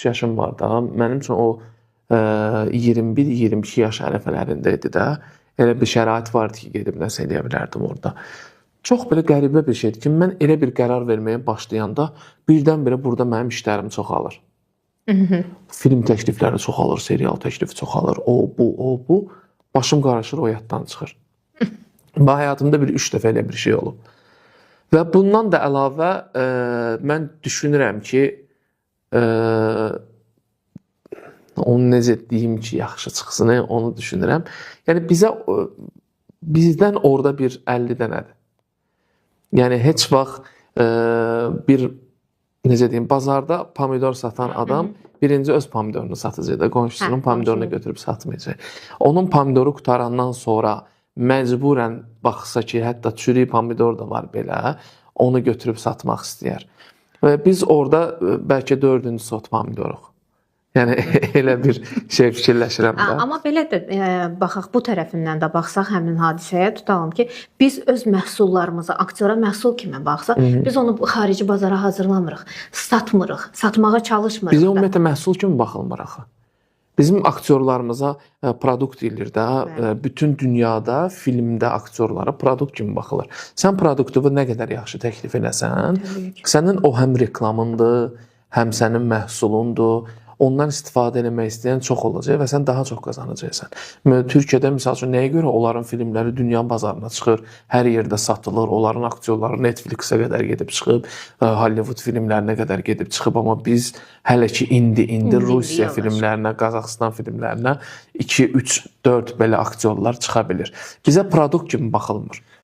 63 yaşım var da, mənim üçün o 21-22 yaş ərəfələrində idi də. Elə bir şərait vardı ki, gedib nəsə eləyə bilərdim orada. Çox belə qəribə bir şeydir ki, mən elə bir qərar verməyə başlayanda birdən-birə burada mənim işlərim çoxalır. Film təklifləri çoxalır, serial təklifi çoxalır, o, bu. Başım qarışır, o yaddan çıxır. Və həyatımda bir 3 dəfə elə bir şey olub. Və bundan da əlavə mən düşünürəm ki, onu necə deyim ki, yaxşı çıxsın, onu düşünürəm. Yəni bizdən orada bir 50 dənədir. Yəni heç vaxt bir, necə deyim, bazarda pomidor satan adam birinci öz pomidorunu satacaq da, qonşusunun pomidorunu götürüb satmayacaq. Onun pomidoru qutarandan sonra məcburən baxsa ki, hətta çürük pomidor da var belə, onu götürüb satmaq istəyər. Və biz orada bəlkə 4-cü sort pomidoruq. Yəni elə bir şey fikirləşirəm də. Amma belə də baxaq, bu tərəfindən də baxsaq həmin hadisəyə, tutalım ki, biz öz məhsullarımıza, aktyora məhsul kimi baxsaq, biz onu xarici bazara hazırlamırıq, satmırıq, satmağa çalışmırıq. Bizə ümumiyyətlə məhsul kimi baxılmır axı. Bizim aktyorlarımıza produkt deyilir də, bütün dünyada filmdə aktyorlara produkt kimi baxılır. Sən produktu nə qədər yaxşı təklif eləsən, sənin o həm reklamındır, həm sənin məhsulundur. Ondan istifadə etmək istəyən çox olacaq və sən daha çox qazanacaqsan. Türkiyədə misal üçün nəyə görə onların filmləri dünya bazarına çıxır, hər yerdə satılır, onların aktyorları Netflix-ə qədər gedib çıxıb, Hollywood filmlərinə qədər gedib çıxıb, amma biz hələ ki indi Rusiya filmlərinə, Qazaxıstan filmlərinə 2, 3, 4 belə aktyorlar çıxa bilir. Bizə produkt kimi baxılmır.